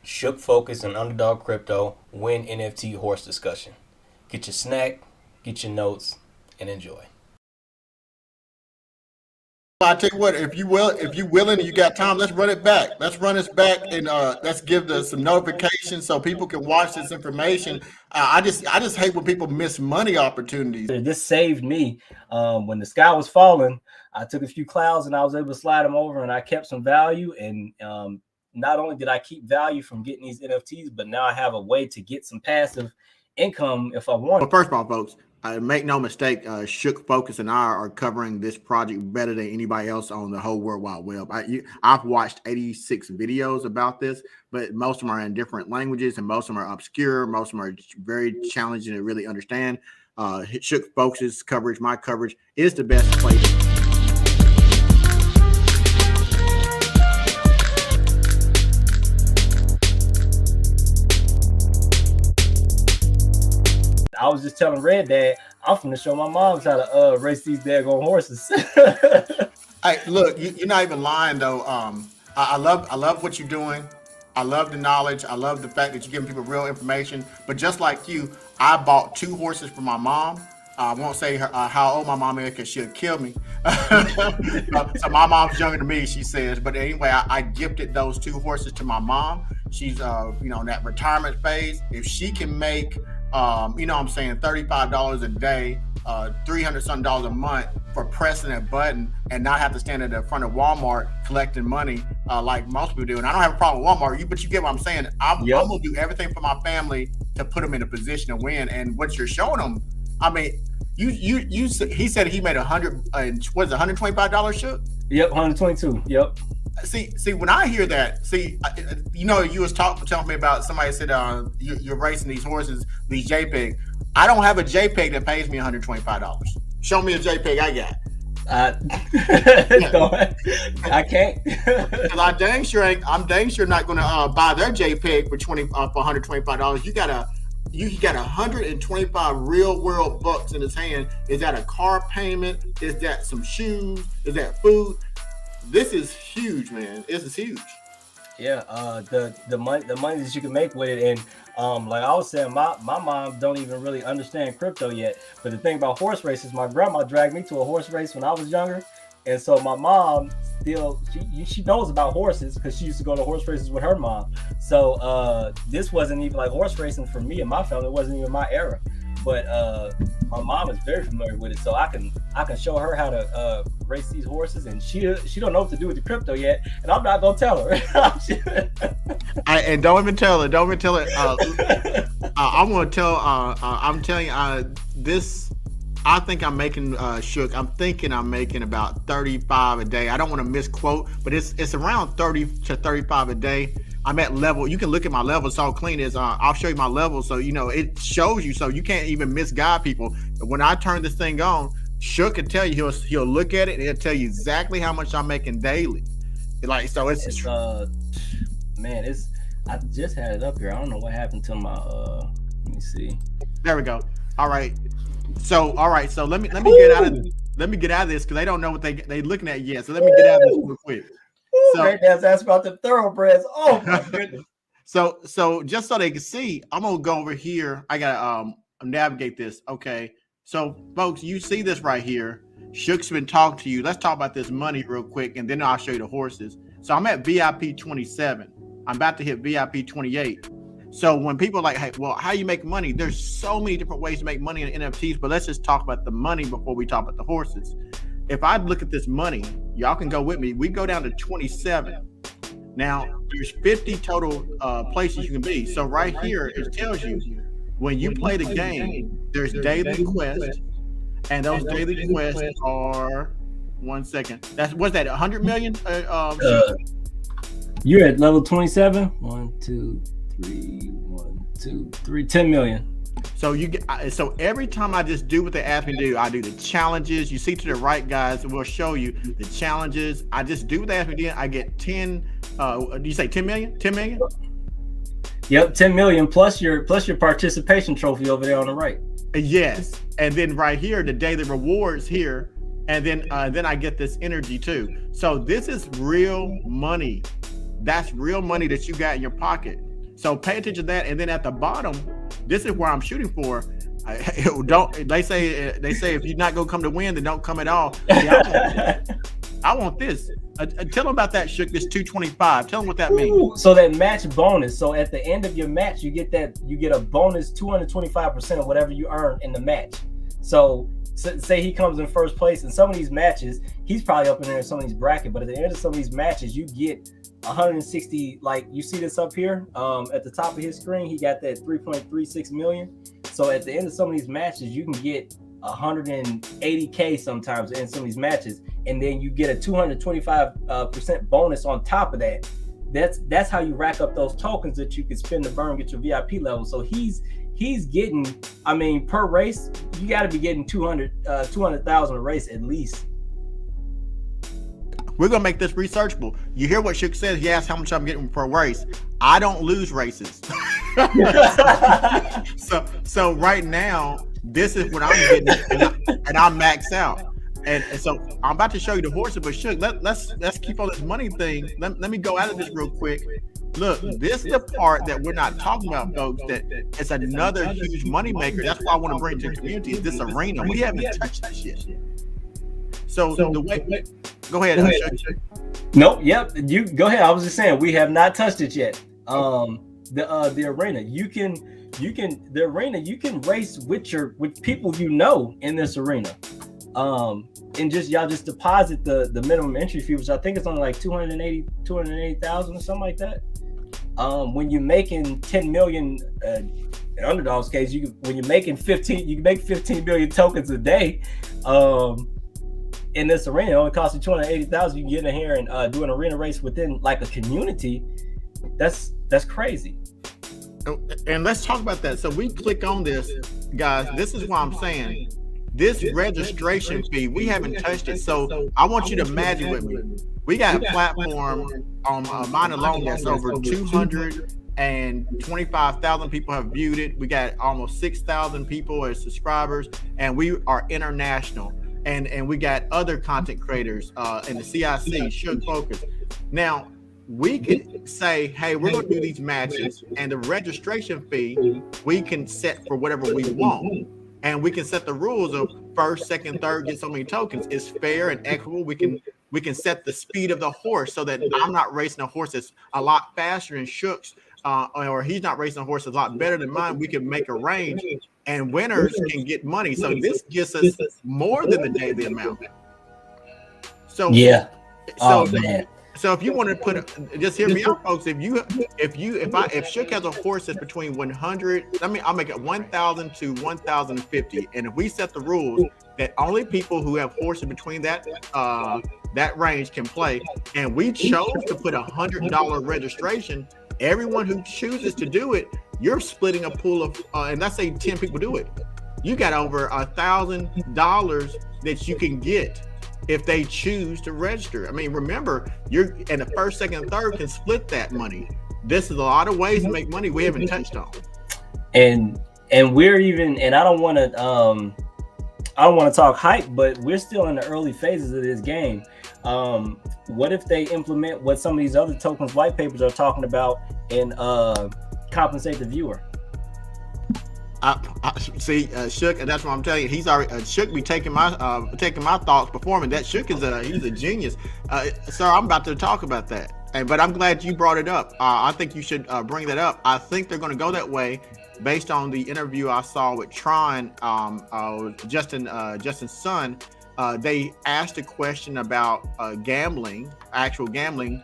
Shook Focuz and Underdog Crypto Win NFT Horse discussion. Get your snack, get your notes, and enjoy. I tell you what, if you willing and you got time, let's run it back. Let's run this back and let's give some notifications so people can watch this information. I just hate when people miss money opportunities. This saved me. When the sky was falling, I took a few clouds and I was able to slide them over, and I kept some value. And not only did I keep value from getting these NFTs, but now I have a way to get some passive income if I want. Well, first of all, folks, make no mistake, Shook Focuz and I are covering this project better than anybody else on the whole World Wide Web. I've watched 86 videos about this, but most of them are in different languages, and most of them are obscure. Most of them are very challenging to really understand. Shook Focuz's coverage, my coverage, is the best place. I was just telling Red Dad, I'm finna show my moms how to race these daggone horses. Hey, look, you're not even lying though. I love what you're doing. I love the knowledge. I love the fact that you're giving people real information. But just like you, I bought 2 horses for my mom. I won't say how old my mom is because she'll kill me. So my mom's younger than me, she says. But anyway, I gifted those 2 horses to my mom. She's in that retirement phase. If she can make $35 a day, $300 something a month for pressing a button and not have to stand at the front of Walmart collecting money like most people do. And I don't have a problem with Walmart, but you get what I'm saying. I'm gonna do everything for my family to put them in a position to win. And what you're showing them, I mean, he said he made $125 Shook? Yep, 122. Yep. See, when I hear that, you was telling me about somebody said you're racing these horses, these JPEG. I don't have a JPEG that pays me $125. Show me a JPEG I got. I can't. Because I'm dang sure not going to buy their JPEG for $125. You got 125 real world bucks in his hand. Is that a car payment? Is that some shoes? Is that food? This is huge, man. This is huge. Yeah, the money that you can make with it, and like I was saying, my mom don't even really understand crypto yet. But the thing about horse races, my grandma dragged me to a horse race when I was younger, and so my mom still she knows about horses because she used to go to horse races with her mom. So this wasn't even like horse racing for me and my family. It wasn't even my era. But my mom is very familiar with it, so I can show her how to race these horses, and she don't know what to do with the crypto yet, and I'm not gonna tell her. And don't even tell her. Don't even tell her. I'm gonna tell. I'm telling you this. I think I'm making Shook. I'm thinking I'm making about 35 a day. I don't want to misquote, but it's around 30 to 35 a day. I'm at level. You can look at my level. It's all clean. I'll show you my level, so it shows you, so you can't even misguide people. When I turn this thing on, Shook can tell you. He'll look at it and he'll tell you exactly how much I'm making daily. I just had it up here. I don't know what happened to my. Let me see. There we go. All right. So let me get out of this because they don't know what they looking at yet. So let me get out of this real quick. So that's about the thoroughbreds. Oh my goodness. So just so they can see, I'm gonna go over here. I gotta navigate this. Okay. So folks, you see this right here. Shook's been talking to you. Let's talk about this money real quick, and then I'll show you the horses. So I'm at VIP 27. I'm about to hit VIP 28. So when people are like, hey, well, how you make money? There's so many different ways to make money in NFTs, but let's just talk about the money before we talk about the horses. If I look at this money, y'all can go with me. We go down to 27. Now, there's 50 total places you can be. So right here, it tells you when you play the game, there's daily quests, and those daily quests are 1 second. What's that? 100 million? You're at level 27. 1, 2, 3, 1, 2, 3, 10 million. So every time I just do what they ask me to do, I do the challenges. You see to the right, guys, we'll show you the challenges. I just do what they ask me to do. I get 10. You say 10 million? 10 million? Yep, 10 million plus your participation trophy over there on the right. Yes, and then right here, the daily rewards here, and then I get this energy too. So this is real money. That's real money that you got in your pocket. So pay attention to that. And then at the bottom, this is where I'm shooting for. They say if you're not gonna come to win, then don't come at all. I want this. Tell them about that, Shook. This 225. Tell them what that means. So that match bonus. So at the end of your match, you get a bonus 225% of whatever you earn in the match. So say he comes in first place in some of these matches, he's probably up in there in some of these brackets. But at the end of some of these matches, you get 160. Like you see this up here at the top of his screen, he got that 3.36 million. So at the end of some of these matches, you can get 180K sometimes in some of these matches, and then you get a 225% bonus on top of that. That's how you rack up those tokens that you can spend to burn, get your VIP level. So he's getting, I mean, per race, you got to be getting 200,000 a race at least. We're gonna make this researchable. You hear what Shook says? He asked how much I'm getting per race. I don't lose races. so right now, this is what I'm getting, and I'm maxed out. And so I'm about to show you the horses, but Shook, let's keep on this money thing. Let me go out of this real quick. Look, this is the part that we're not talking about, folks. That it's another huge money maker. That's why I want to bring to the community is this arena. We haven't touched this yet. So the way, go ahead. Nope. Yep. You go ahead. I was just saying we have not touched it yet. The arena, you can race with people you know in this arena. And y'all just deposit the minimum entry fee, which I think it's only like 280,000 or something like that. When you're making 10 million, in Underdog's case, when you're making 15, you can make 15 million tokens a day. In this arena, it only costs you 280,000. You can get in here and do an arena race within like a community. That's crazy. And let's talk about that. So we click on this, guys. This is why I'm saying this registration fee, we haven't touched it. So I want you to imagine with me. We got a platform on mine alone that's over 225,000 people have viewed it. We got almost 6,000 people as subscribers, and we are international. And we got other content creators in the CIC, Shook, Focuz. Now, we can say, hey, we're going to do these matches, and the registration fee we can set for whatever we want. And we can set the rules of first, second, third, get so many tokens. It's fair and equitable. We can set the speed of the horse so that I'm not racing a horse that's a lot faster than Shook's, or he's not racing a horse that's a lot better than mine. We can make a range, and winners can get money. So this gives us more than the daily amount. So yeah. So, man. So if you want to just hear me out, folks. If Shook has a horse that's between 100, I'll make it 1,000 to 1,050, and if we set the rules that only people who have horses between that range can play, and we chose to put $100 registration, everyone who chooses to do it, you're splitting a pool of, and let's say 10 people do it, you got over $1,000 that you can get if they choose to register. I mean, remember, you're in the first, second, and third can split that money. This is a lot of ways to make money we haven't touched on. And we're even, and I don't want to talk hype, but we're still in the early phases of this game. What if they implement what some of these other tokens white papers are talking about and compensate the viewer? I see, Shook, and that's what I'm telling you. He's already Shook be taking my thoughts before me. That Shook is he's a genius. Sir, I'm about to talk about that, but I'm glad you brought it up. I think you should bring that up. I think they're going to go that way, based on the interview I saw with Tron, Justin's son. They asked a question about actual gambling.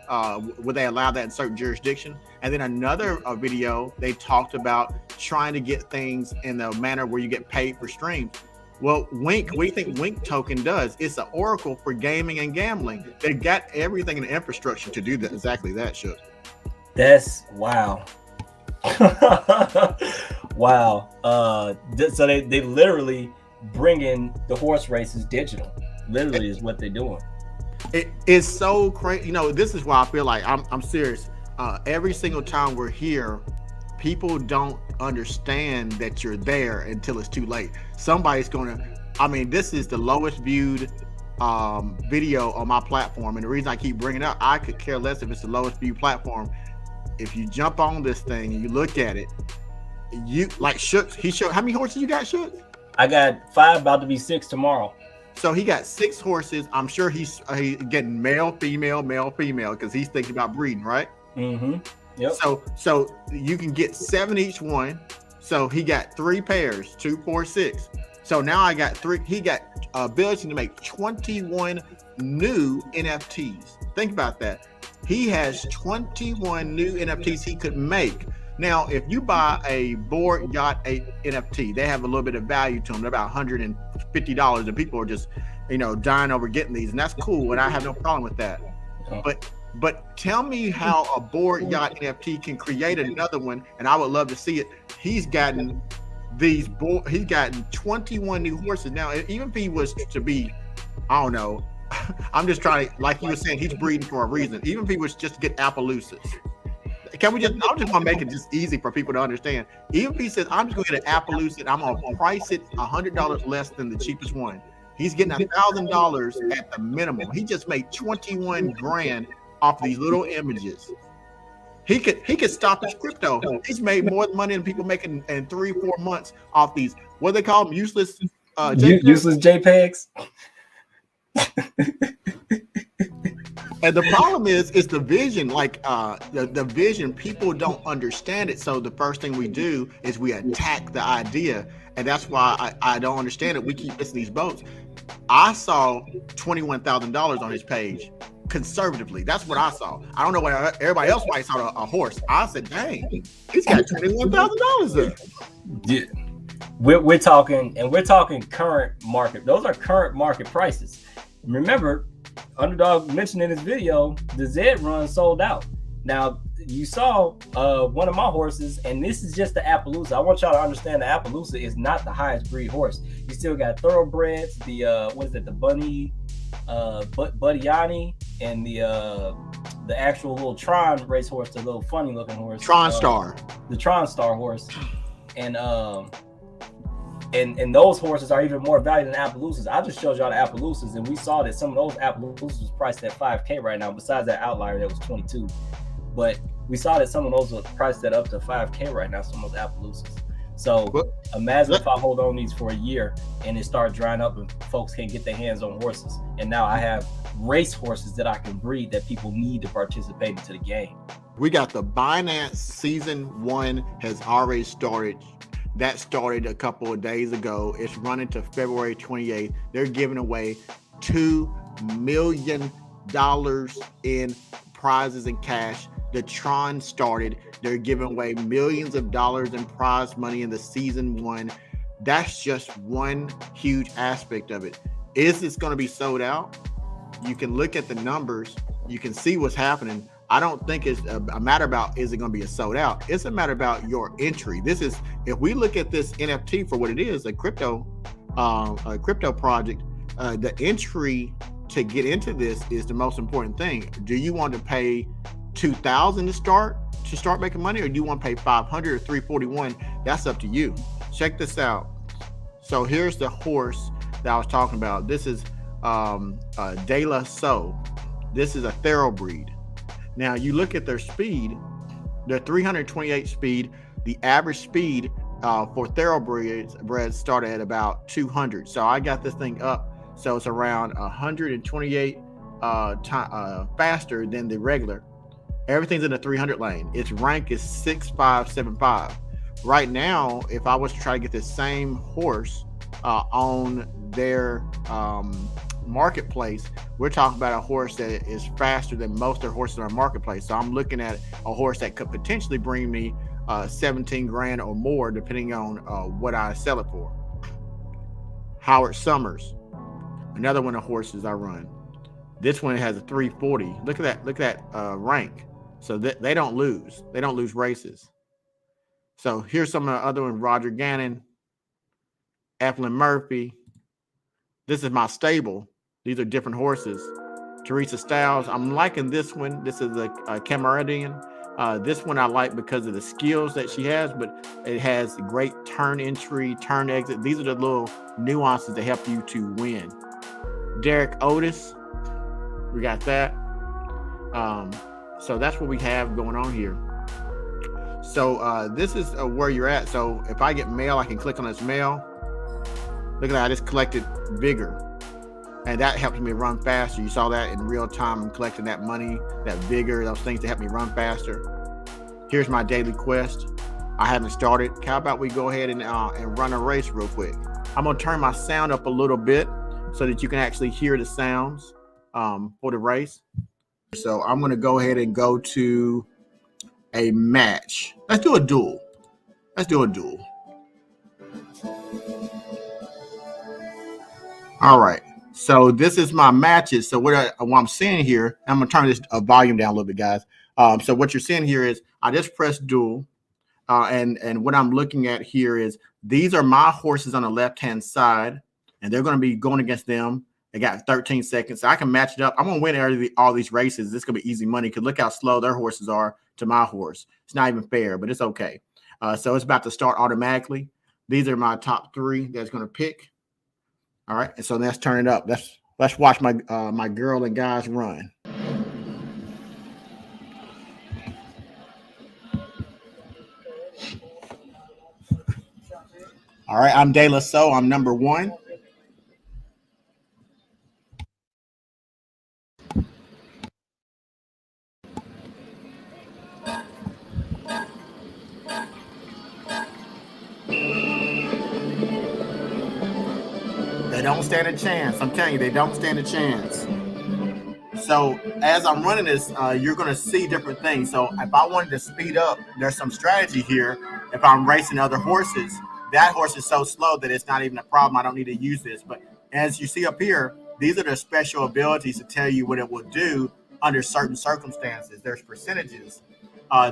Would they allow that in certain jurisdiction? And then another video, they talked about trying to get things in the manner where you get paid for streams. Well, Wink, what do you think Wink token does? It's an oracle for gaming and gambling. They got everything in the infrastructure to do that, exactly that, Shook. That's wow. Wow. So they literally bring in the horse races digital. Literally is what they're doing. It is so crazy. You know, this is why I feel like I'm serious. Every single time we're here, people don't understand that you're there until it's too late. Somebody's this is the lowest viewed video on my platform. And the reason I keep bringing it up, I could care less if it's the lowest viewed platform. if you jump on this thing and you look at it, you like Shook. He showed how many horses you got, Shook? I got 5, about to be 6 tomorrow. So he got 6 horses. I'm sure he's getting male, female, because he's thinking about breeding, right? Mm-hmm. Yep. So you can get 7 each one. So he got 3 pairs, 2, 4, 6. So now I got 3. He got ability to make 21 new NFTs. Think about that. He has 21 new NFTs he could make. Now, if you buy a board yacht NFT, they have a little bit of value to them. They're about $150, and people are just, dying over getting these, and that's cool. And I have no problem with that. But tell me how a board yacht NFT can create another one, and I would love to see it. He's gotten 21 new horses. Now, even if he was to be, I don't know, I'm just trying to, like you were saying, he's breeding for a reason. Even if he was just to get Appaloosas. I'm just gonna make it just easy for people to understand. Even if he says, I'm just gonna get an Appaloosa and I'm gonna price it $100 less than the cheapest one. He's getting $1,000 at the minimum. He just made 21 grand off these little images. He could stop his crypto. He's made more money than people making in 3-4 months off these, what do they call them, useless JPEGs? Useless JPEGs. And the problem is the vision, like the vision, people don't understand it. So the first thing we do is we attack the idea. And that's why I don't understand it. We keep missing these boats. I saw $21,000 on his page conservatively. That's what I saw. I don't know what everybody else might saw a horse. I said, dang, he's got $21,000 there. Yeah. We're talking current market. Those are current market prices. Remember, Underdog mentioned in his video, the Zed run sold out. Now, you saw one of my horses, and this is just the Appaloosa. I want y'all to understand the Appaloosa is not the highest breed horse. You still got thoroughbreds, the the Bunny, Buddiani, and the actual little Tron race horse, the little funny looking horse. Tron Star. The Tron Star horse. And those horses are even more valuable than Appaloosas. I just showed y'all the Appaloosas, and we saw that some of those Appaloosas was priced at $5K right now, besides that outlier that was 22. But we saw that some of those were priced at up to $5K right now, some of those Appaloosas. So imagine if I hold on these for a year and it starts drying up and folks can't get their hands on horses. And now I have race horses that I can breed that people need to participate into the game. We got the Binance season 1 has already started. That started a couple of days ago. It's running to February 28th. They're giving away $2 million in prizes and cash. The Tron started. They're giving away millions of dollars in prize money in the season 1. That's just one huge aspect of it. Is this going to be sold out? You can look at the numbers. You can see what's happening. I don't think it's a matter about is it going to be a sold out. It's a matter about your entry. This is, if we look at this NFT for what it is, a crypto project, the entry to get into this is the most important thing. Do you want to pay $2,000 to start making money, or do you want to pay $500 or $341? That's up to you. Check this out. So here's the horse that I was talking about. This is De La Soul. This is a thoroughbred. Now you look at their speed, they're 328 speed. The average speed for thoroughbreds start at about 200. So I got this thing up, so it's around 128 faster than the regular. Everything's in the 300 lane. Its rank is 6575. Right now, if I was to try to get the same horse on their marketplace, we're talking about a horse that is faster than most of their horses in our marketplace. So I'm looking at a horse that could potentially bring me 17 grand or more, depending on what I sell it for. Howard Summers, another one of the horses I run. This one has a 340. Look at that rank. So they don't lose. They don't lose races. So here's some of the other ones: Roger Gannon, Eflin Murphy. This is my stable. These are different horses. Teresa Styles. I'm liking this one. This is a Camaradian. This one I like because of the skills that she has, but it has great turn entry, turn exit. These are the little nuances that help you to win. Derek Otis. We got that. So that's what we have going on here. So this is where you're at. So if I get mail, I can click on this mail. Look at that, I just collected bigger. And that helps me run faster. You saw that in real time. I'm collecting that money, that vigor, those things that help me run faster. Here's my daily quest. I haven't started. How about we go ahead and run a race real quick? I'm gonna turn my sound up a little bit so that you can actually hear the sounds for the race. So I'm gonna go ahead and go to a match. Let's do a duel. Let's do a duel. All right. So this is my matches. So what I'm seeing here, I'm gonna turn this volume down a little bit, guys. So what you're seeing here is I just pressed duel, and what I'm looking at here is these are my horses on the left-hand side, and they're going to be going against them. They got 13 seconds. So I can match it up. I'm going to win all these races. This is going to be easy money because look how slow their horses are to my horse. It's not even fair, but it's okay. So it's about to start automatically. These are my top three that's going to pick. All right, and so let's turn it up. Let's watch my my girl and guys run. All right, I'm De La Soul. I'm number one. They don't stand a chance. I'm telling you, they don't stand a chance. So as I'm running this, you're going to see different things. So if I wanted to speed up, there's some strategy here. If I'm racing other horses, that horse is so slow that it's not even a problem. I don't need to use this. But as you see up here, these are the special abilities to tell you what it will do under certain circumstances. There's percentages.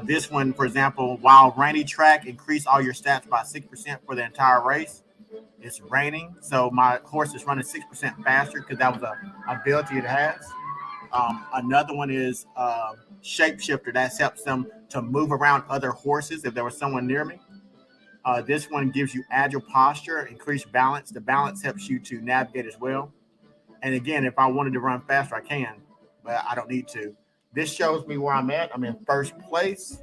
This one, for example, while rainy track, increase all your stats by 6% for the entire race. It's raining, so my horse is running 6% faster because that was an ability it has. Another one is shapeshifter. That helps them to move around other horses if there was someone near me. This one gives you agile posture, increased balance. The balance helps you to navigate as well. And again, if I wanted to run faster, I can, but I don't need to. This shows me where I'm at. I'm in first place.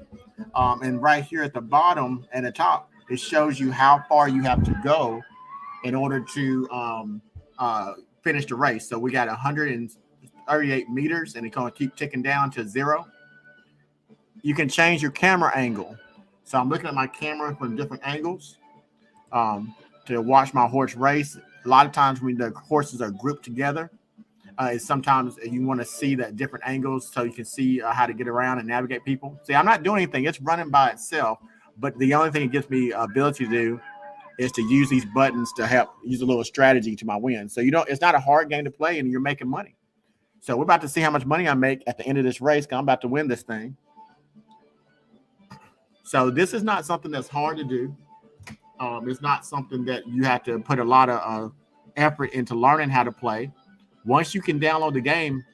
And right here at the bottom and the top, it shows you how far you have to go in order to finish the race. So we got 138 meters, and it's going to keep ticking down to 0. You can change your camera angle. So I'm looking at my camera from different angles to watch my horse race. A lot of times when the horses are grouped together, sometimes you want to see that different angles so you can see how to get around and navigate people. See, I'm not doing anything. It's running by itself, but the only thing it gives me ability to do is to use these buttons to help use a little strategy to my win. So it's not a hard game to play, and you're making money. So we're about to see how much money I make at the end of this race, because I'm about to win this thing. So this is not something that's hard to do. It's not something that you have to put a lot of effort into learning how to play. Once you can download the game,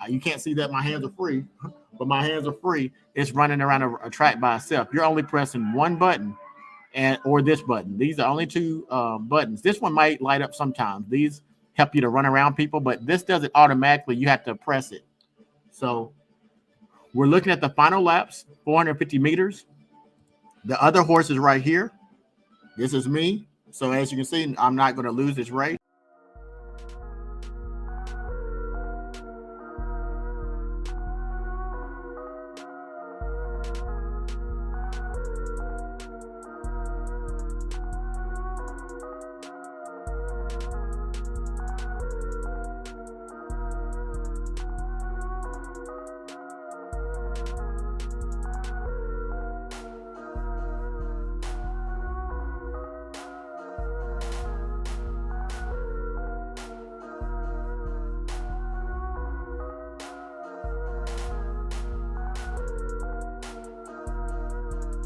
you can't see that my hands are free, but my hands are free. It's running around a track by itself. You're only pressing one button or this button. These are only two buttons. This one might light up sometimes. These help you to run around people, but this does it automatically. You have to press it. So we're looking at the final laps, 450 meters. The other horse is right here. This is me. So as you can see, I'm not going to lose this race.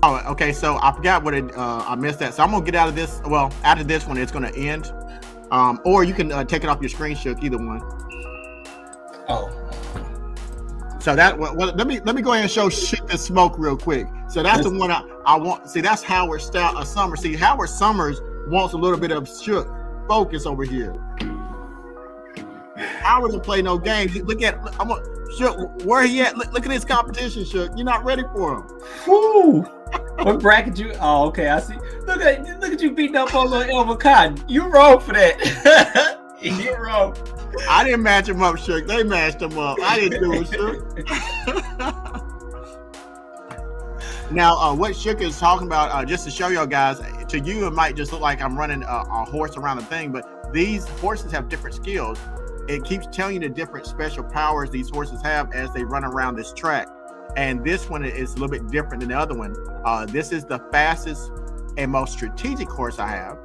Oh, okay, so I forgot what I missed that. So I'm gonna get out of this. Well, out of this one, it's gonna end. Or you can take it off your screen, Shook, either one. Oh. So that let me go ahead and show Shook the smoke real quick. So that's the one I want. See, that's Howard Summers. See, Howard Summers wants a little bit of Shook focus over here. Howard doesn't play no games. Look at Shook, where he at? Look at his competition, Shook. You're not ready for him. Woo! What bracket you? Oh, okay. I see. Look at you beating up on little Elmer Cotton. You wrong for that. You're wrong. I didn't match him up, Shook. They matched him up. I didn't do it, Shook. Now, what Shook is talking about, just to show y'all guys, to you it might just look like I'm running a horse around the thing, but these horses have different skills. It keeps telling you the different special powers these horses have as they run around this track. And this one is a little bit different than the other one. This is the fastest and most strategic horse I have.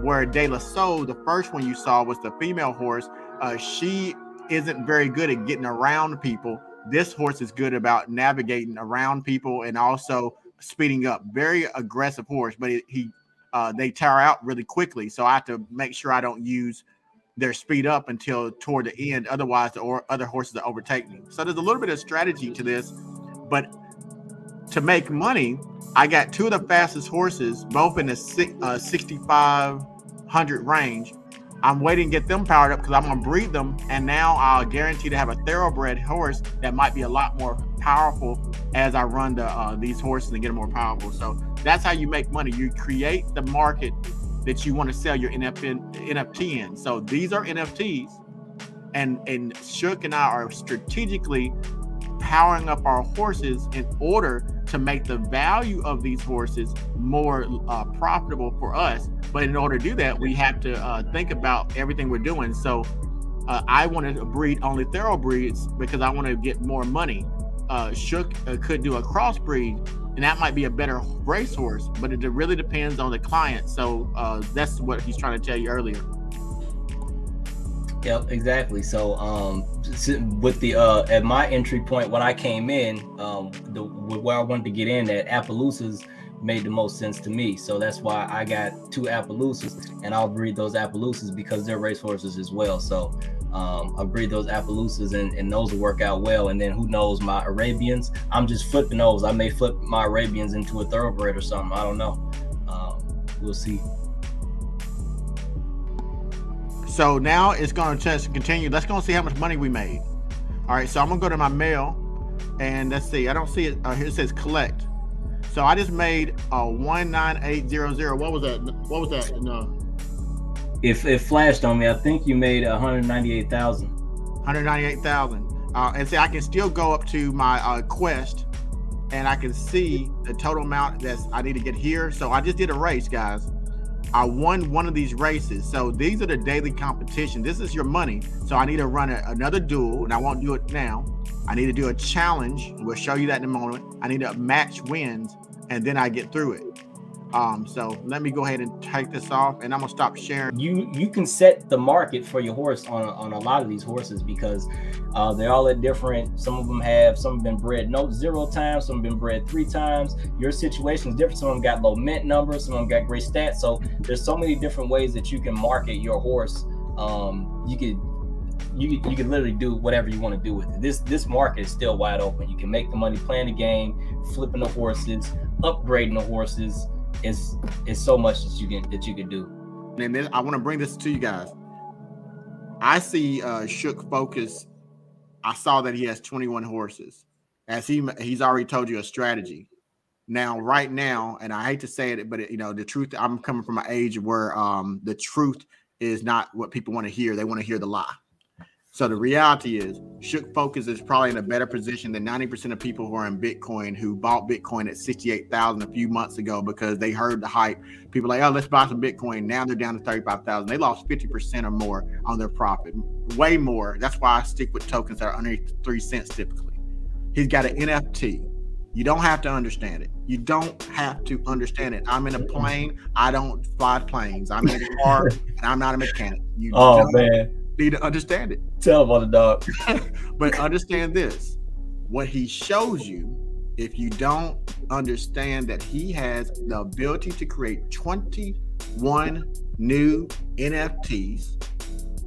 Where De La Soul, the first one you saw, was the female horse. She isn't very good at getting around people. This horse is good about navigating around people and also speeding up. Very aggressive horse, but they tire out really quickly. So I have to make sure I don't use their speed up until toward the end. Otherwise, the other horses will overtake me. So there's a little bit of strategy to this, but to make money, I got two of the fastest horses, both in the 6,500 range. I'm waiting to get them powered up because I'm going to breed them. And now I'll guarantee to have a thoroughbred horse that might be a lot more powerful as I run these horses and get them more powerful. So that's how you make money. You create the market that you want to sell your NFT in. So these are NFTs, and Shook and I are strategically powering up our horses in order to make the value of these horses more profitable for us. But in order to do that, we have to think about everything we're doing. So I want to breed only thoroughbreds because I want to get more money. Shook could do a crossbreed, and that might be a better racehorse, but it really depends on the client. So that's what he's trying to tell you earlier. Yep, exactly. So with the at my entry point when I came in, where I wanted to get in at, Appaloosas made the most sense to me. So that's why I got two Appaloosas, and I'll breed those Appaloosas because they're racehorses as well. So I'll breed those Appaloosas, and those will work out well. And then who knows, my Arabians, I'm just flipping those. I may flip my Arabians into a thoroughbred or something. I don't know. We'll see. So now it's going to just continue. Let's go see how much money we made. All right, so I'm going to go to my mail, and let's see. I don't see it. Here it says collect. So I just made 19800. What was that? What was that? No. If it flashed on me, I think you made 198,000. 198,000. And see, I can still go up to my quest, and I can see the total amount that I need to get here. So I just did a race, guys. I won one of these races. So these are the daily competition. This is your money. So I need to run another duel, and I won't do it now. I need to do a challenge. We'll show you that in a moment. I need to match wins, and then I get through it. So let me go ahead and take this off, and I'm gonna stop sharing. You can set the market for your horse on a lot of these horses because they're all at different. Some of them have been bred 0 times, some have been bred 3 times. Your situation is different. Some of them got low mint numbers, some of them got great stats. So there's so many different ways that you can market your horse. You could literally do whatever you want to do with it. This market is still wide open. You can make the money playing the game, flipping the horses, upgrading the horses. It's so much that you can do. And then I want to bring this to you guys. I see Shook Focuz. I saw that he has 21 horses. As he's already told you a strategy. Now, right now, and I hate to say it, but the truth. I'm coming from an age where the truth is not what people want to hear. They want to hear the lie. So the reality is, Shook Focuz is probably in a better position than 90% of people who are in Bitcoin, who bought Bitcoin at 68,000 a few months ago because they heard the hype. People like, oh, let's buy some Bitcoin. Now they're down to 35,000. They lost 50% or more on their profit, way more. That's why I stick with tokens that are under 3 cents typically. He's got an NFT. You don't have to understand it. You don't have to understand it. I'm in a plane. I don't fly planes. I'm in a car, and I'm not a mechanic. Man. Need to understand it. Tell him on the dog. But understand this. What he shows you, if you don't understand that he has the ability to create 21 new NFTs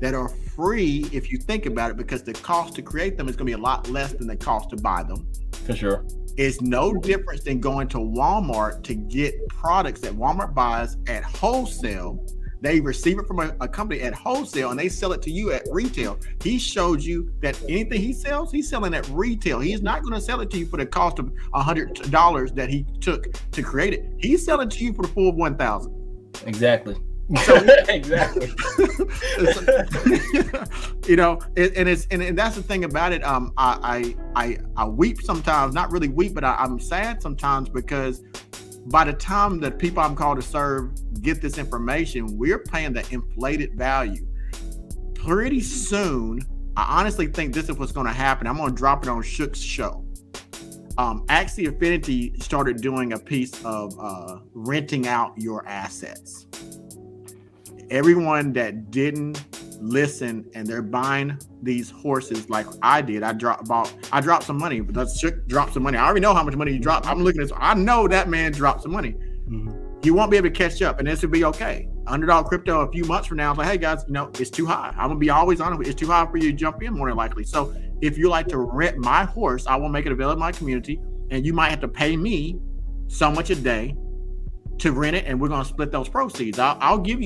that are free if you think about it, because the cost to create them is going to be a lot less than the cost to buy them. For sure. It's no difference than going to Walmart to get products that Walmart buys at wholesale They receive it from a company at wholesale and they sell it to you at retail. He showed you that anything he sells, he's selling at retail. He's not going to sell it to you for the cost of $100 that he took to create it. He's selling to you for the full 1,000. Exactly. So, exactly. You know, and that's the thing about it. I weep sometimes, not really weep, but I'm sad sometimes, because by the time the people I'm called to serve get this information, we're paying the inflated value. Pretty soon, I honestly think this is what's going to happen. I'm going to drop it on Shook's show. Axie Affinity started doing a piece of renting out your assets. Everyone that didn't listen and they're buying these horses like I did, I dropped some money, but that's Shook dropped some money. I already know how much money you dropped. I'm looking at this. I know that man dropped some money. Mm-hmm. You won't be able to catch up, and this will be okay. Underdog Crypto a few months from now is like, hey guys, you know, it's too high. I'm gonna be always honest. It's too high for you to jump in, more than likely. So if you like to rent my horse, I will make it available in my community, and you might have to pay me so much a day to rent it, and we're going to split those proceeds. I'll give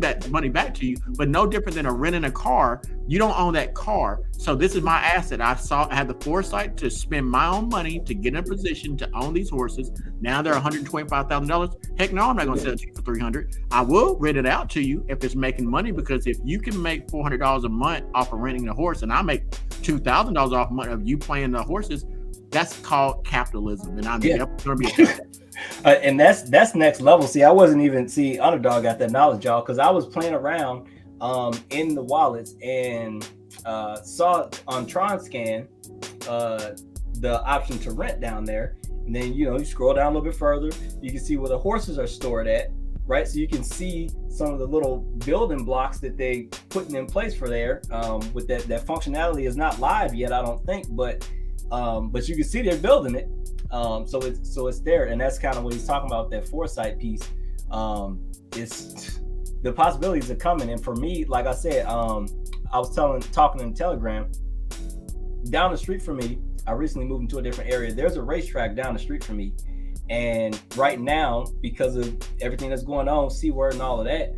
that money back to you, but no different than renting a car. You don't own that car, so this is my asset. I had the foresight to spend my own money to get in a position to own these horses. Now they're $125,000. Heck no, I'm not going to sell it to you for $300. I will rent it out to you if it's making money, because if you can make $400 a month off of renting the horse, and I make $2,000 off a month of you playing the horses, that's called capitalism, and I'm going to be a and that's next level. See, I wasn't even Underdog got that knowledge, y'all, because I was playing around in the wallets and saw on TronScan the option to rent down there. And then, you know, you scroll down a little bit further, you can see where the horses are stored at, right? So you can see some of the little building blocks that they putting in place for there. With that functionality is not live yet, I don't think, but you can see they're building it. So it's there, and that's kind of what he's talking about, that foresight piece. It's the possibilities are coming, and for me, like I said, I was talking in Telegram. Down the street from me, I recently moved into a different area. There's a racetrack down the street from me, and right now, because of everything that's going on, SeaWorld and all of that,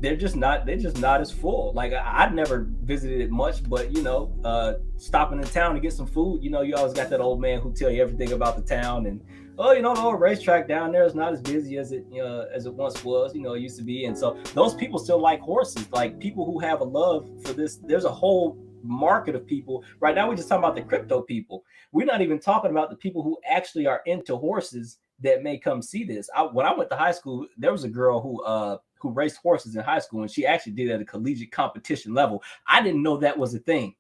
they're just not as full. Like I'd never visited it much, but you know, stopping in town to get some food, you know, you always got that old man who tell you everything about the town, and you know, the old racetrack down there is not as busy as it once was. You know, it used to be, and so those people still like horses. Like people who have a love for this, there's a whole market of people. Right now, we're just talking about the crypto people. We're not even talking about the people who actually are into horses that may come see this. When I went to high school, there was a girl who raced horses in high school, and she actually did it at a collegiate competition level. I didn't know that was a thing,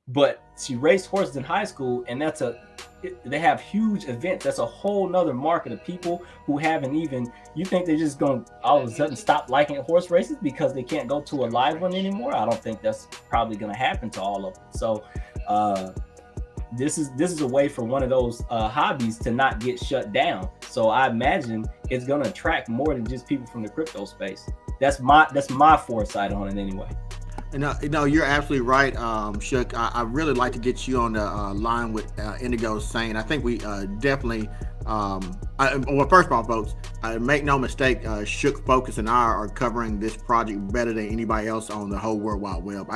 but she raced horses in high school, and they have huge events. That's a whole nother market of people who haven't even, you think they're just going to all of a sudden stop liking horse races because they can't go to a live one anymore? I don't think that's probably going to happen to all of them. So this is a way for one of those hobbies to not get shut down. So I imagine it's going to attract more than just people from the crypto space. That's my foresight on it anyway. No, you're absolutely right, Shook. I really like to get you on the line with Indigo Saint. I think we definitely, well, first of all, folks, make no mistake, Shook, Focuz, and I are covering this project better than anybody else on the whole World Wide Web.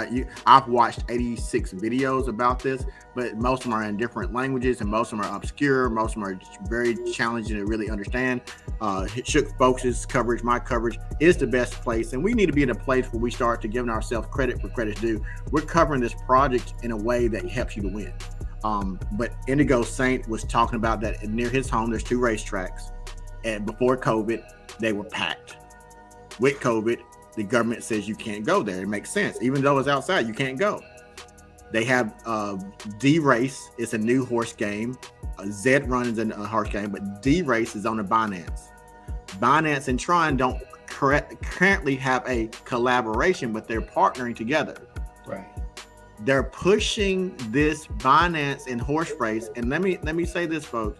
I've watched 86 videos about this, but most of them are in different languages, and most of them are obscure. Most of them are very challenging to really understand. Shook, Focuz coverage, my coverage is the best place, and we need to be in a place where we start to give ourselves credit for credit's due. We're covering this project in a way that helps you to win. But Indigo Saint was talking about that near his home, there's 2 racetracks, and before COVID, they were packed. With COVID, the government says you can't go there. It makes sense. Even though it's outside, you can't go. They have D-Race. It's a new horse game. Z-Run is a horse game, but D-Race is on the Binance. Binance and Tron don't currently have a collaboration, but they're partnering together. Right. They're pushing this Binance and horse race. And let me say this, folks.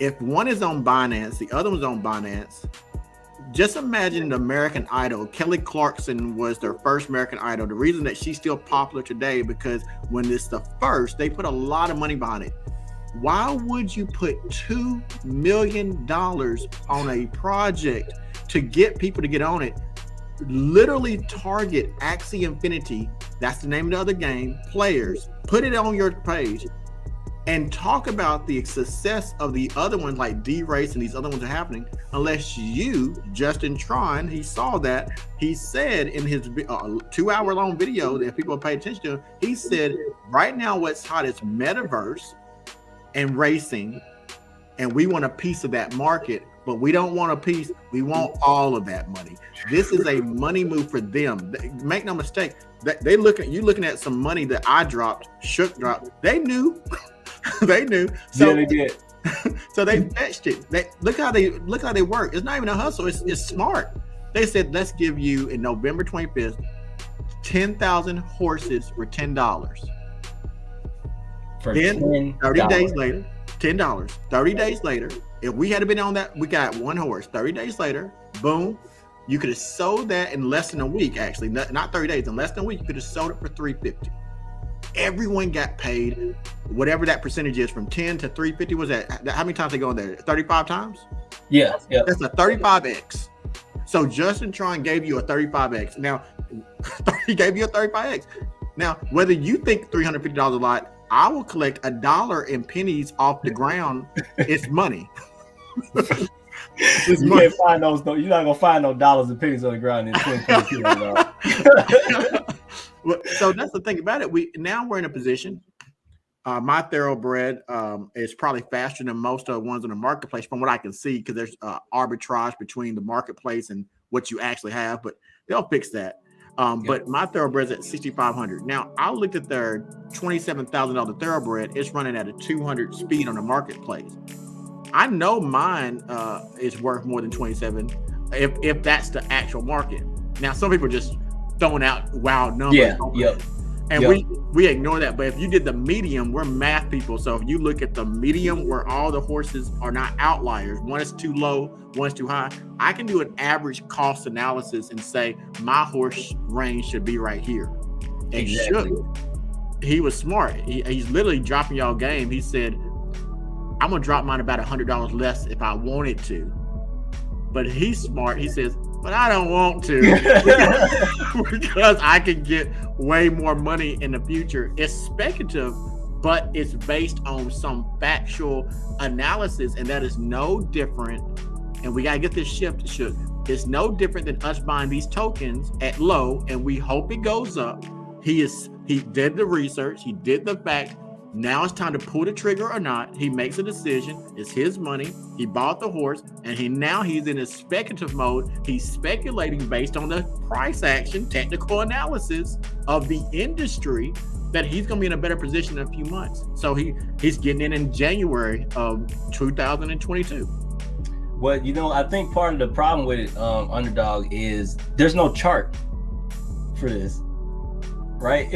If one is on Binance, the other one's on Binance. Just imagine the American Idol. Kelly Clarkson was their first American Idol. The reason that she's still popular today, because when it's the first, they put a lot of money behind it. Why would you put $2 million on a project to get people to get on it, literally target Axie Infinity, that's the name of the other game, players, put it on your page and talk about the success of the other ones like D-Race and these other ones are happening, unless you, Justin Tron, he saw that, he said in his 2-hour-long video that people pay attention to, he said, right now what's hot is metaverse and racing, and we want a piece of that market, but we don't want a piece, we want all of that money. This is a money move for them. Make no mistake, they looking at some money that I dropped, Shook dropped, they knew. They knew. So yeah, they did. So they fetched it. Look how they work. It's not even a hustle. It's smart. They said, let's give you in November 25th 10,000 horses for $10. For then 30 days later, $10. 30 days later, if we had been on that, we got one horse. 30 days later, boom, you could have sold that in less than a week. Actually, not 30 days. In less than a week, you could have sold it for $350. Everyone got paid whatever that percentage is, from 10 to 350. Was that how many times they go in there? 35 times? Yeah. That's a 35x. So Justin Tron gave you a 35x. Now he gave you a 35x. Now, whether you think $350 a lot, I will collect $1 in pennies off the ground. It's money. You can't find those. You're not gonna find no dollars and pennies on the ground in 2022. So that's the thing about it. We're in a position. My thoroughbred is probably faster than most of the ones in the marketplace, from what I can see, because there's arbitrage between the marketplace and what you actually have. But they'll fix that. But my thoroughbred's at 6,500. Now I looked at their $27,000 thoroughbred. It's running at a 200 speed on the marketplace. I know mine is worth more than 27 if that's the actual market. Now some people just throwing out wild numbers. And we ignore that. But if you did the medium, we're math people. So if you look at the medium where all the horses are not outliers, one is too low, one is too high, I can do an average cost analysis and say my horse range should be right here. And exactly. He was smart. He's literally dropping y'all game. He said, I'm gonna drop mine about $100 less if I wanted to. But he's smart. He says, but I don't want to because I can get way more money in the future. It's speculative, but it's based on some factual analysis, and that is no different. And we gotta get this shift. It's no different than us buying these tokens at low, and we hope it goes up. He did the research. He did the fact. Now it's time to pull the trigger or not. He makes a decision. It's his money. He bought the horse, and he's in a speculative mode. He's speculating based on the price action, technical analysis of the industry, that he's going to be in a better position in a few months. So he's getting in January of 2022. Well, I think part of the problem with it, Underdog, is there's no chart for this. Right.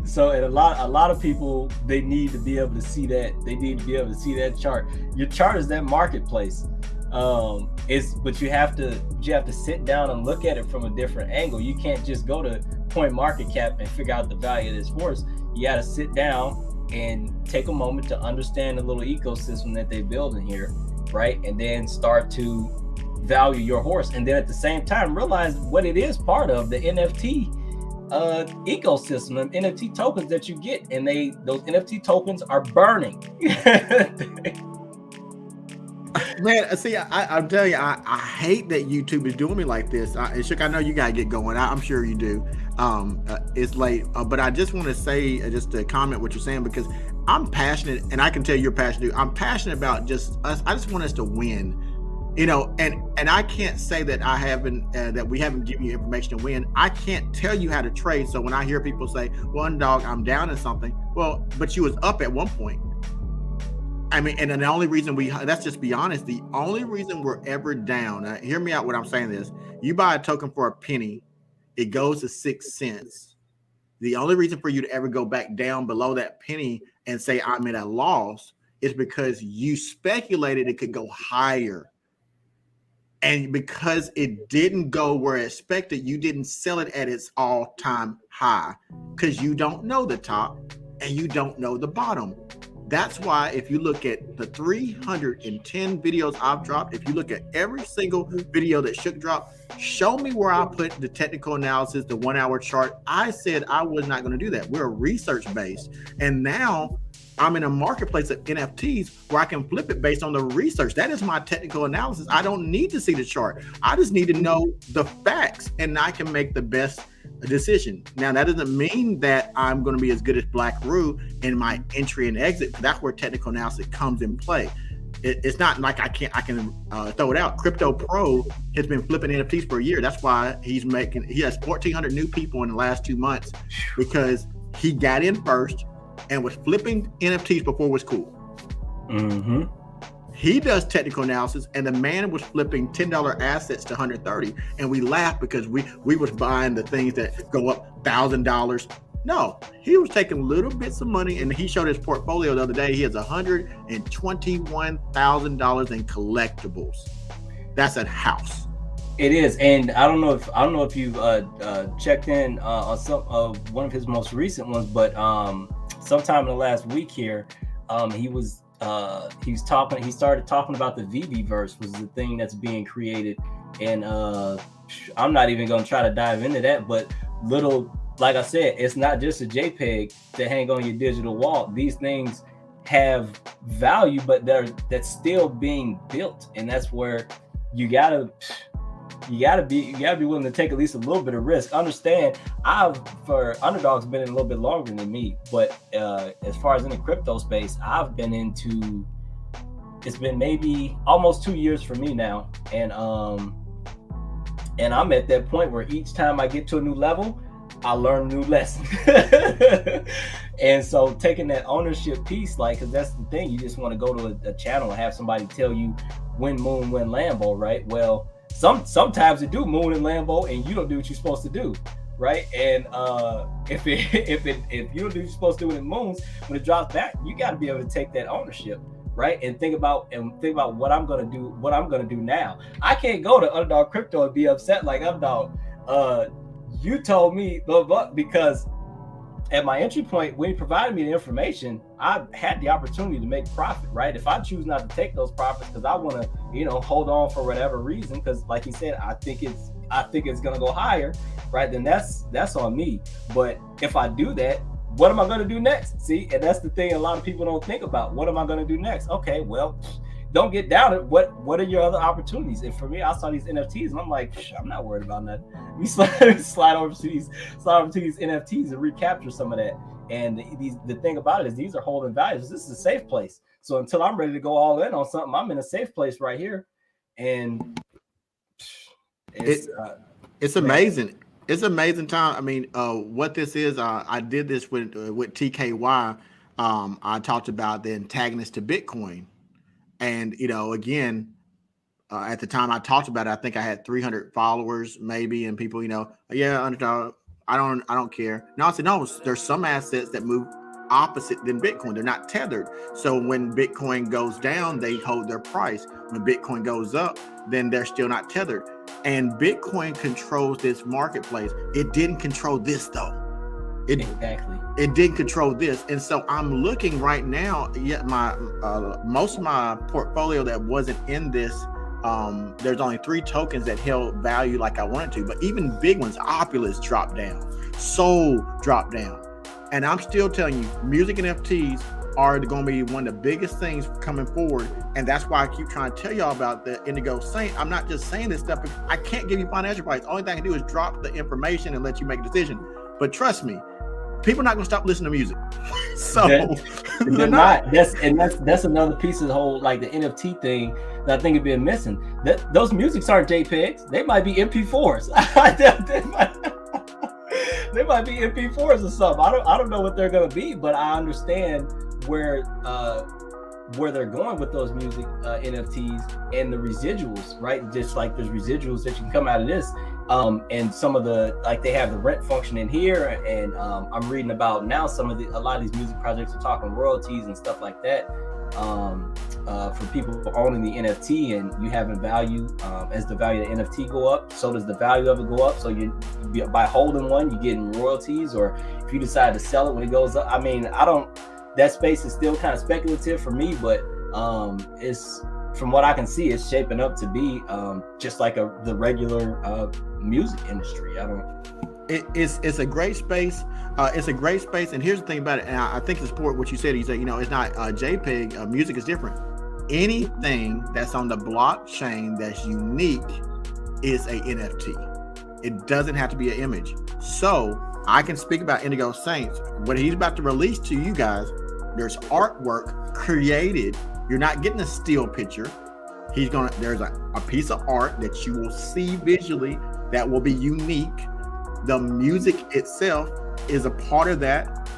So, and a lot of people, they need to be able to see that. They need to be able to see that chart. Your chart is that marketplace. But you have to sit down and look at it from a different angle. You can't just go to point market cap and figure out the value of this horse. You got to sit down and take a moment to understand the little ecosystem that they build in here, right? And then start to value your horse. And then at the same time, realize what it is part of, the NFT ecosystem of NFT tokens that you get, and those NFT tokens are burning. Man, see, I'm telling you, I hate that YouTube is doing me like this. Shook, I know you gotta get going. I'm sure you do. It's late, but I just want to say, just to comment what you're saying, because I'm passionate, and I can tell you're passionate. I'm passionate about just us. I just want us to win. And I can't say that that we haven't given you information to win. I can't tell you how to trade. So when I hear people say, well, Underdog, I'm down in something. Well, but you was up at one point. I mean, and the only reason let's just be honest, the only reason we're ever down, hear me out what I'm saying is, you buy a token for a penny, it goes to 6 cents. The only reason for you to ever go back down below that penny and say I'm at a loss is because you speculated it could go higher. And because it didn't go where expected, you didn't sell it at its all-time high, because you don't know the top and you don't know the bottom. That's why if you look at the 310 videos I've dropped, if you look at every single video that Shook dropped, show me where I put the technical analysis, the 1 hour chart. I said I was not going to do that. We're research based. And now I'm in a marketplace of NFTs where I can flip it based on the research. That is my technical analysis. I don't need to see the chart. I just need to know the facts, and I can make the best decision. Now, that doesn't mean that I'm going to be as good as Black Roo in my entry and exit. That's where technical analysis comes in play. It's not like I can throw it out. Crypto Pro has been flipping NFTs for a year. That's why he has 1,400 new people in the last 2 months, because he got in first and was flipping NFTs before it was cool. Mm-hmm. He does technical analysis, and the man was flipping $10 assets to 130, and we laughed because we was buying the things that go up $1,000. No, he was taking little bits of money, and he showed his portfolio the other day. He has $121,000 in collectibles. That's a house. It is, and I don't know if you've checked in on some one of his most recent ones, but sometime in the last week here, he started talking about the VB verse, was the thing that's being created, and I'm not even going to try to dive into that, but like I said, it's not just a JPEG to hang on your digital wall. These things have value, but that's still being built, and that's where you gotta be willing to take at least a little bit of risk. Understand, for Underdog's been in a little bit longer than me, but as far as in the crypto space, I've been into, it's been maybe almost 2 years for me now, and I'm at that point where each time I get to a new level, I learn a new lesson. And so taking that ownership piece, like, because that's the thing, you just want to go to a channel and have somebody tell you win Moon, win Lambo, right? Well, sometimes they do Moon and Lambo, and you don't do what you're supposed to do, right? And if you don't do what you're supposed to do in Moons, when it drops back, you got to be able to take that ownership, right? And think about what I'm gonna do now. I can't go to Underdog Crypto and be upset like, Underdog, you told me blah, blah, because at my entry point, when he provided me the information, I had the opportunity to make profit, right? If I choose not to take those profits because I want to, hold on for whatever reason, because like he said, I think it's gonna go higher, right? Then that's on me. But if I do that, what am I gonna do next? See, and that's the thing a lot of people don't think about. What am I gonna do next? Okay, well, don't get doubted. What are your other opportunities? And for me, I saw these NFTs and I'm like, I'm not worried about that. We slide over to these NFTs and recapture some of that. And the thing about it is these are holding values. This is a safe place. So until I'm ready to go all in on something, I'm in a safe place right here. And it's amazing. It's amazing time. I mean, what this is, I did this with TKY. I talked about the antagonist to Bitcoin. And, again, at the time I talked about it, I think I had 300 followers maybe, and people, yeah, Underdog, I don't care. No, I said, no, there's some assets that move opposite than Bitcoin. They're not tethered. So when Bitcoin goes down, they hold their price. When Bitcoin goes up, then they're still not tethered. And Bitcoin controls this marketplace. It didn't control this though. Exactly. It didn't control this. And so I'm looking right now, my most of my portfolio that wasn't in this, there's only 3 tokens that held value like I wanted to, but even big ones, Opulus dropped down, Soul dropped down. And I'm still telling you, music NFTs are going to be one of the biggest things coming forward. And that's why I keep trying to tell y'all about the Indigo Saint. I'm not just saying this stuff, I can't give you financial advice. The only thing I can do is drop the information and let you make a decision. But trust me, people are not going to stop listening to music. So they're not. That's another piece of the whole, like the NFT thing that I think has been missing. Those musics aren't JPEGs. They might be MP4s. They might be MP4s or something. I don't know what they're going to be, but I understand where they're going with those music NFTs and the residuals, right? Just like there's residuals that you can come out of this. And some of they have the rent function in here, and I'm reading about now a lot of these music projects are talking royalties and stuff like that for people owning the NFT, and you having value. As the value of the NFT go up, so does the value of it go up. So by holding one, you're getting royalties, or if you decide to sell it when it goes up. I mean, that space is still kind of speculative for me, but it's, from what I can see, it's shaping up to be just like the regular music industry. It's a great space. It's a great space. And here's the thing about it. And I think to support what you said, you said, it's not JPEG. Music is different. Anything that's on the blockchain that's unique is a NFT. It doesn't have to be an image. So I can speak about Indigo Saints. What he's about to release to you guys, there's artwork created. You're not getting a still picture. There's a piece of art that you will see visually that will be unique. The music itself is a part of that,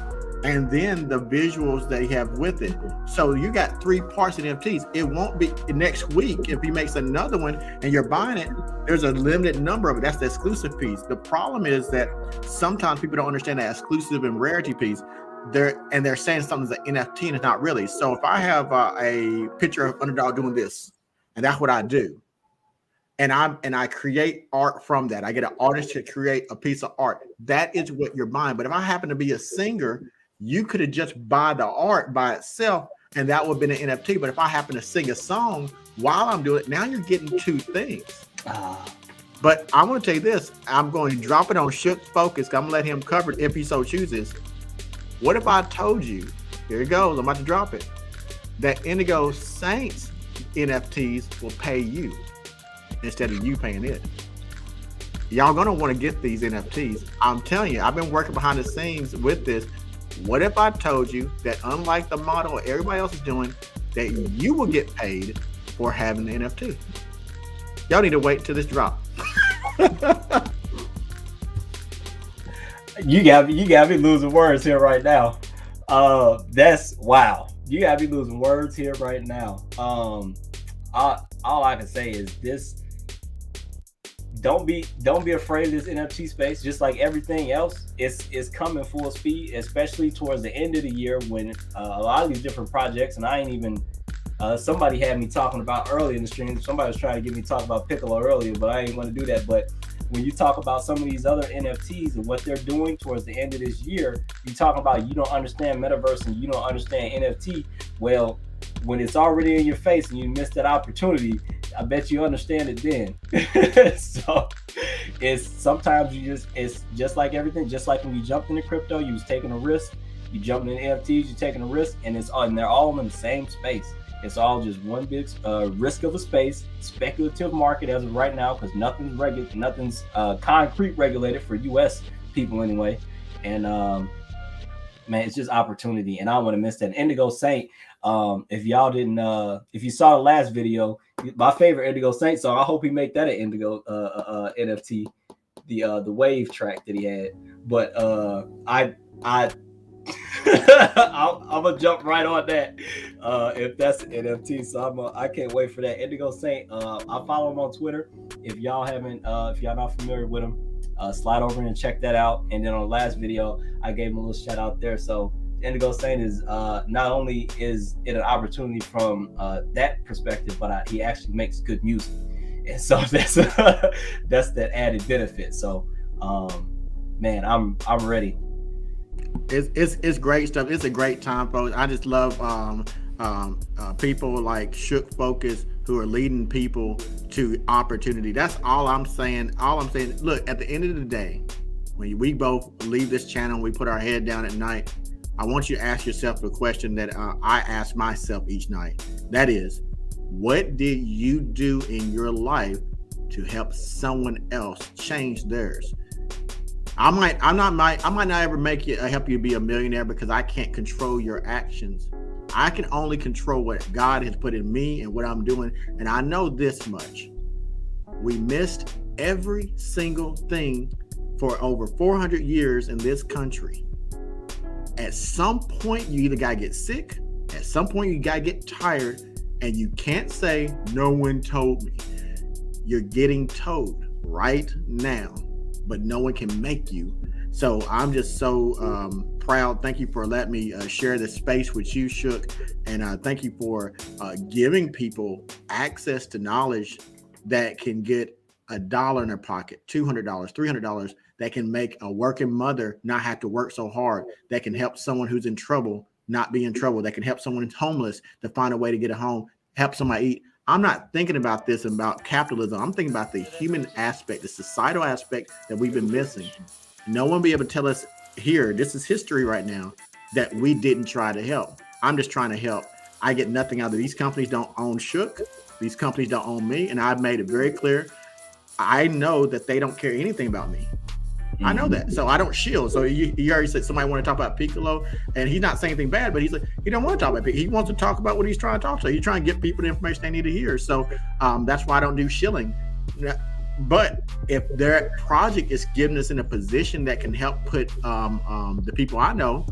and then the visuals they have with it. So you got 3 parts in NFTs. It won't be next week if he makes another one and you're buying it. There's a limited number of it. That's the exclusive piece. The problem is that sometimes people don't understand that exclusive and rarity piece. They're saying something's an NFT and it's not really. So if I have a picture of Underdog doing this, and that's what I do, and I create art from that, I get an artist to create a piece of art, that is what you're buying. But if I happen to be a singer, you could have just buy the art by itself, and that would have been an NFT. But if I happen to sing a song while I'm doing it, now you're getting 2 things. But I want to tell you this, I'm going to drop it on Shook's Focuz. I'm gonna let him cover it if he so chooses. What if I told you, here it goes, I'm about to drop it, that Indigo Saints NFTs will pay you instead of you paying it? Y'all gonna want to get these NFTs. I'm telling you, I've been working behind the scenes with this. What if I told you that unlike the model everybody else is doing, that you will get paid for having the NFT? Y'all need to wait till this drop. You got me losing words here right now. That's wow. You got me losing words here right now. All I can say is this: don't be afraid of this NFT space. Just like everything else, it's coming full speed, especially towards the end of the year when a lot of these different projects, and I ain't even. Somebody had me talking about early in the stream. Somebody was trying to get me talk about Piccolo earlier, but I ain't want to do that. But when you talk about some of these other NFTs and what they're doing towards the end of this year, you talk about you don't understand metaverse and you don't understand NFT. Well, when it's already in your face and you missed that opportunity, I bet you understand it then. So it's sometimes it's just like everything. Just like when you jumped into crypto, you was taking a risk. You jumped into NFTs, you're taking a risk, and they're all in the same space. It's all just one big risk of a space, speculative market as of right now, because nothing's concrete regulated for U.S. people anyway. And man, it's just opportunity, and I don't want to miss that. Indigo Saint, if y'all didn't, if you saw the last video, my favorite Indigo Saint song, I hope he make that an Indigo NFT, the wave track that he had. But I'm gonna jump right on that if that's an NFT. So I can't wait for that. Indigo Saint, I follow him on Twitter. If y'all not familiar with him, slide over and check that out. And then on the last video, I gave him a little shout out there. So Indigo Saint is not only is it an opportunity from that perspective, but he actually makes good music, and so that's that added benefit. So man, I'm ready. It's great stuff. It's a great time, folks. I just love people like Shook Focuz who are leading people to opportunity. That's all I'm saying. Look, at the end of the day, when we both leave this channel, we put our head down at night, I want you to ask yourself a question that I ask myself each night. That is, what did you do in your life to help someone else change theirs? I might not ever help you be a millionaire because I can't control your actions. I can only control what God has put in me and what I'm doing. And I know this much. We missed every single thing for over 400 years in this country. At some point, you either gotta get sick, at some point you gotta get tired, and you can't say, no one told me. You're getting told right now, but no one can make you. So I'm just so proud. Thank you for letting me share this space with you, Shook. And thank you for giving people access to knowledge that can get $1 in their pocket, $200, $300, that can make a working mother not have to work so hard, that can help someone who's in trouble not be in trouble, that can help someone who's homeless to find a way to get a home, help somebody eat. I'm not thinking about this about capitalism. I'm thinking about the human aspect, the societal aspect that we've been missing. No one will be able to tell us here, this is history right now, that we didn't try to help. I'm just trying to help. I get nothing out of it. These companies don't own Shook. These companies don't own me. And I've made it very clear. I know that they don't care anything about me. I know that. So I don't shield. So you already said somebody want to talk about Piccolo, and he's not saying anything bad, but he's like, he don't want to talk about Piccolo. He wants to talk about what he's trying to talk. So he's trying to get people the information they need to hear. So that's why I don't do shilling. But if their project is giving us in a position that can help put the people I know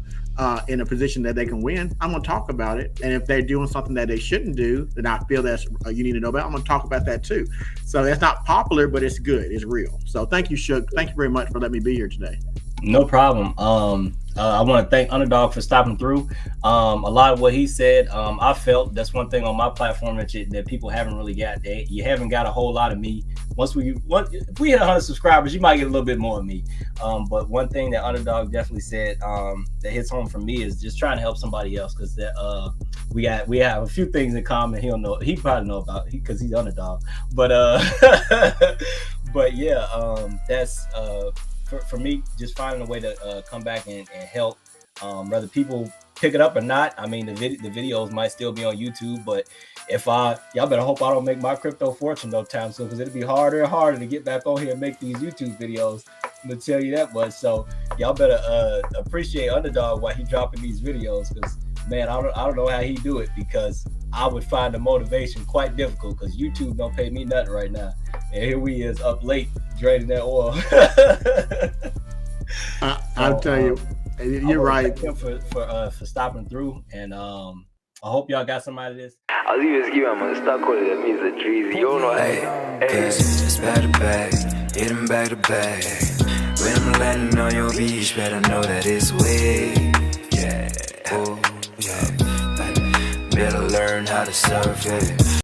in a position that they can win, I'm going to talk about it. And if they're doing something that they shouldn't do, that I feel that's you need to know about, I'm going to talk about that too. So that's not popular, but it's good. It's real. So thank you, Shook. Thank you very much for letting me be here today. No problem. I want to thank Underdog for stopping through. A lot of what he said, I felt that's one thing on my platform that people haven't really got. You haven't got a whole lot of me. If we hit 100 subscribers, you might get a little bit more of me. But one thing that Underdog definitely said that hits home for me is just trying to help somebody else, because we have a few things in common. He probably know about because he's Underdog. But but yeah, that's for me, just finding a way to come back and help, whether people pick it up or not. I mean, the videos might still be on YouTube, but y'all better hope I don't make my crypto fortune no time soon, because it'll be harder and harder to get back on here and make these YouTube videos. I'm gonna tell you that much. So y'all better appreciate Underdog while he dropping these videos, because man, I don't know how he do it, because I would find the motivation quite difficult, because YouTube don't pay me nothing right now, and here we is up late draining that oil. I'll tell you, you're right. Thank him for stopping through, and I hope y'all got some out of this. I'll even give him a stock calling that means a Dreezy. You don't know how. It's back to back, hit him back to back. When I'm landing on your beach, better know that it's wave. Yeah, oh yeah. Better learn how to surf it.